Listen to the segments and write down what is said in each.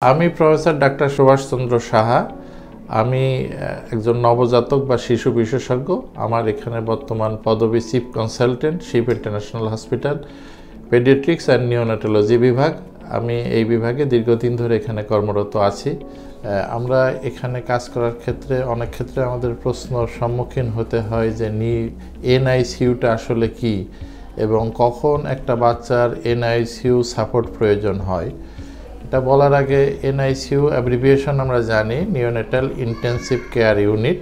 আমি professor doctor Subhash Chandra Saha. আমি একজন নবজাতক বা শিশু বিশেষজ্ঞ। আমার এখানে বর্তমান পদবী chief consultant, Ship International Hospital, paediatrics and neonatology বিভাগ। আমি এই বিভাগে দীর্ঘদিন ধরে এখানে কর্মরত আছি। আমরা এখানে কাজ করার ক্ষেত্রে অনেক ক্ষেত্রে আমাদের প্রশ্নর সম্মুখীন হতে হয় যে এনআইসিইউটা আসলে কি এবং কখন একটা বাচ্চার এনআইসিইউ সাপোর্ট প্রয়োজন হয়। এটা বলার আগে এনআইসিইউ অ্যাব্রিভিয়েশন আমরা জানি নিওনেটাল ইন্টেন্সিভ কেয়ার ইউনিট,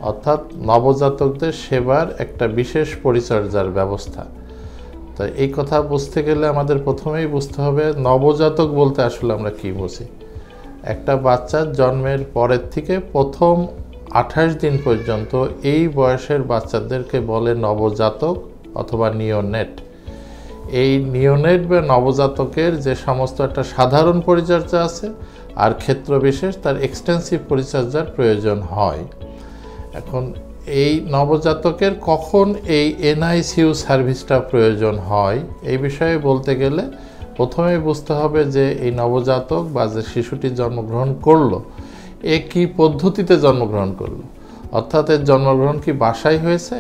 অর্থাৎ নবজাতকদের সেবার একটা বিশেষ পরিচর্যার ব্যবস্থা। তো এই কথা বুঝতে গেলে আমাদের প্রথমেই বুঝতে হবে নবজাতক বলতে আসলে আমরা কি বুঝি। একটা বাচ্চার জন্মের পরের থেকে প্রথম 28 দিন পর্যন্ত এই বয়সের বাচ্চাদেরকে বলে নবজাতক অথবা নিওনেট। এই নিওনেট বা নবজাতকের যে সমস্ত একটা সাধারণ পরিচর্যা আছে আর ক্ষেত্র বিশেষ তার এক্সটেন্সিভ পরিচর্যার প্রয়োজন হয়। এখন এই নবজাতকের কখন এই এনআইসিইউ সার্ভিসটা প্রয়োজন হয় এই বিষয়ে বলতে গেলে প্রথমেই বুঝতে হবে যে এই নবজাতক বা যে শিশুটি জন্মগ্রহণ করলো এ কী পদ্ধতিতে জন্মগ্রহণ করলো, অর্থাৎ এর জন্মগ্রহণ কি বাসায় হয়েছে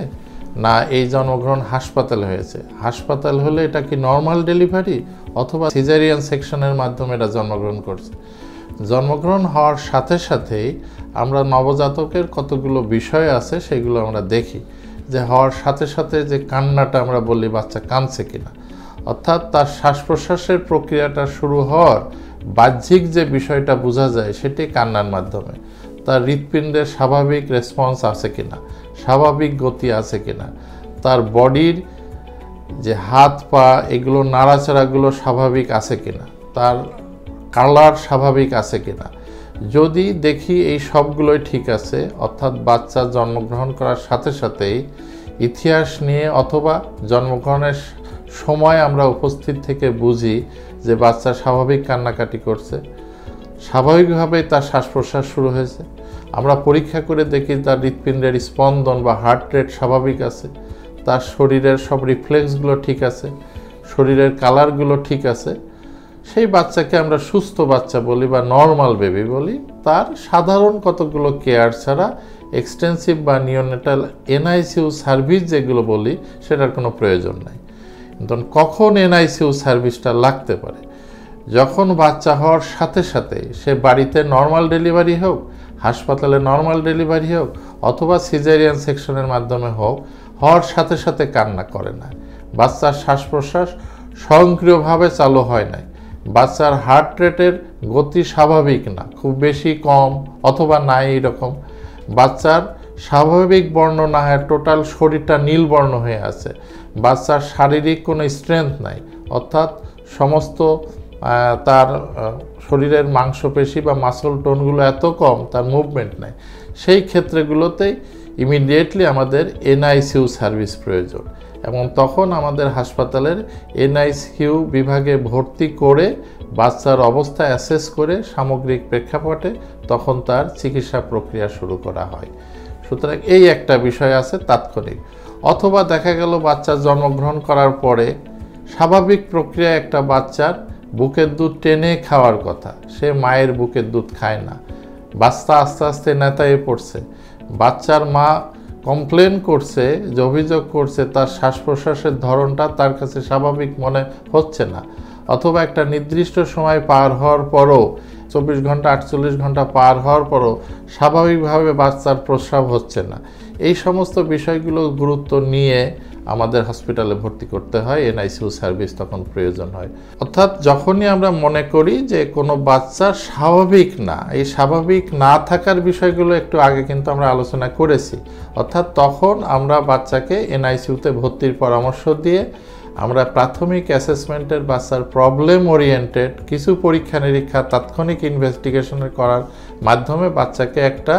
না এই জন্মগ্রহণ হাসপাতালে হয়েছে। হাসপাতাল হলে এটা কি নর্মাল ডেলিভারি অথবা সিজারিয়ান সেকশনের মাধ্যমে এটা জন্মগ্রহণ করছে। জন্মগ্রহণ হওয়ার সাথে সাথেই আমরা নবজাতকের কতগুলো বিষয় আছে সেগুলো আমরা দেখি যে হওয়ার সাথে সাথে যে কান্নাটা আমরা বলি বাচ্চা কাঁদছে কিনা, অর্থাৎ তার শ্বাস প্রশ্বাসের প্রক্রিয়াটা শুরু হওয়ার বাহ্যিক যে বিষয়টা বোঝা যায় সেটি কান্নার মাধ্যমে। তার হৃৎপিণ্ডের স্বাভাবিক রেসপন্স আছে কিনা, স্বাভাবিক গতি আছে কিনা, তার বডির যে হাত পা এগুলো নাড়াচাড়াগুলো স্বাভাবিক আছে কিনা, তার কালার স্বাভাবিক আছে কিনা। যদি দেখি এই সবগুলোই ঠিক আছে, অর্থাৎ বাচ্চা জন্মগ্রহণ করার সাথে সাথেই ইতিহাস নিয়ে অথবা জন্মগ্রহণের সময় আমরা উপস্থিত থেকে বুঝি যে বাচ্চা স্বাভাবিক কান্নাকাটি করছে, স্বাভাবিকভাবেই তার শ্বাস প্রশ্বাস শুরু হয়েছে। আমরা পরীক্ষা করে দেখি তার হৃৎপিণ্ডের স্পন্দন বা হার্ট রেট স্বাভাবিক আছে, তার শরীরের সব রিফ্লেক্সগুলো ঠিক আছে, শরীরের কালারগুলো ঠিক আছে, সেই বাচ্চাকে আমরা সুস্থ বাচ্চা বলি বা নর্মাল বেবি বলি। তার সাধারণ কতগুলো কেয়ার ছাড়া এক্সটেন্সিভ বা নিওনেটাল এনআইসিইউ সার্ভিস যেগুলো বলি সেটার কোনো প্রয়োজন নাই। কিন্তু কখন এনআইসিইউ সার্ভিসটা লাগতে পারে, যখন বাচ্চা হওয়ার সাথে সাথে সে বাড়িতে নর্মাল ডেলিভারি হোক, হাসপাতালে নর্মাল ডেলিভারি হোক অথবা সিজারিয়ান সেকশনের মাধ্যমে হোক, হওয়ার সাথে সাথে কান্না করে না, বাচ্চার শ্বাস প্রশ্বাস স্বয়ংক্রিয়ভাবে চালু হয় নাই, বাচ্চার হার্ট রেটের গতি স্বাভাবিক না, খুব বেশি কম অথবা নাই এইরকম, বাচ্চার স্বাভাবিক বর্ণ না হয় টোটাল শরীরটা নীল বর্ণ হয়ে আছে, বাচ্চার শারীরিক কোনো স্ট্রেংথ নাই, অর্থাৎ সমস্ত তার শরীরের মাংসপেশি বা মাসল টোনগুলো এত কম, তার মুভমেন্ট নাই, সেই ক্ষেত্রগুলোতেই ইমিডিয়েটলি আমাদের এনআইসিইউ সার্ভিস প্রয়োজন। এবং তখন আমাদের হাসপাতালের এনআইসিইউ বিভাগে ভর্তি করে বাচ্চার অবস্থা অ্যাসেস করে সামগ্রিক প্রেক্ষাপটে তখন তার চিকিৎসা প্রক্রিয়া শুরু করা হয়। সুতরাং এই একটা বিষয় আছে তাৎক্ষণিক। অথবা দেখা গেল বাচ্চা জন্মগ্রহণ করার পরে স্বাভাবিক প্রক্রিয়া একটা বাচ্চার বুকের দুধ টেনে খাওয়ার কথা, সে মায়ের বুকের দুধ খায় না, বাচ্চা আস্তে আস্তে নেতায়ে পড়ছে, বাচ্চার মা কমপ্লেন করছে, যে অভিযোগ করছে তার শ্বাস প্রশ্বাসের ধরনটা তার কাছে স্বাভাবিক মনে হচ্ছে না, অথবা একটা নির্দিষ্ট সময় পার হওয়ার পরও 24 ঘন্টা 48 ঘন্টা পার হওয়ার পরও স্বাভাবিকভাবে বাচ্চার প্রস্রাব হচ্ছে না, এই সমস্ত বিষয়গুলো গুরুত্ব নিয়ে আমাদের হসপিটালে ভর্তি করতে হয়, এনআইসিইউ সার্ভিস তখন প্রয়োজন হয়। অর্থাৎ যখনই আমরা মনে করি যে কোনো বাচ্চা স্বাভাবিক না, এই স্বাভাবিক না থাকার বিষয়গুলো একটু আগে কিন্তু আমরা আলোচনা করেছি, অর্থাৎ তখন আমরা বাচ্চাকে এনআইসিইউতে ভর্তির পরামর্শ দিয়ে আমরা প্রাথমিক অ্যাসেসমেন্টের বাচ্চার প্রবলেম ওরিয়েন্টেড কিছু পরীক্ষা নিরীক্ষা তাৎক্ষণিক ইনভেস্টিগেশনের করার মাধ্যমে বাচ্চাকে একটা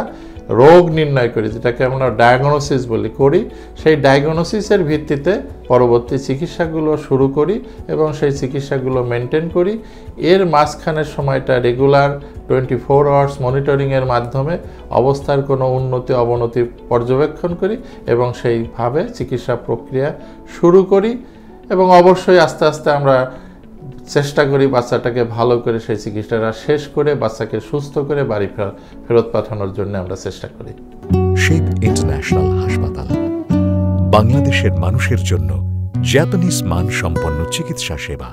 রোগ নির্ণয় করি, যেটাকে আমরা ডায়াগনোসিস বলি করি। সেই ডায়াগনোসিসের ভিত্তিতে পরবর্তী চিকিৎসাগুলো শুরু করি এবং সেই চিকিৎসাগুলো মেনটেন করি। এর মাঝখানের সময়টা রেগুলার 24 আওয়ার্স মনিটরিংয়ের মাধ্যমে অবস্থার কোনো উন্নতি অবনতি পর্যবেক্ষণ করি এবং সেইভাবে চিকিৎসা প্রক্রিয়া শুরু করি। এবং অবশ্যই আস্তে আস্তে আমরা চেষ্টা করি বাচ্চাটাকে ভালো করে সেই চিকিৎসাটা শেষ করে বাচ্চাকে সুস্থ করে বাড়ি ফেরত পাঠানোর জন্য আমরা চেষ্টা করি। শেপ ইন্টারন্যাশনাল হাসপাতাল বাংলাদেশের মানুষের জন্য জাপানিজ মানসম্পন্ন চিকিৎসা সেবা।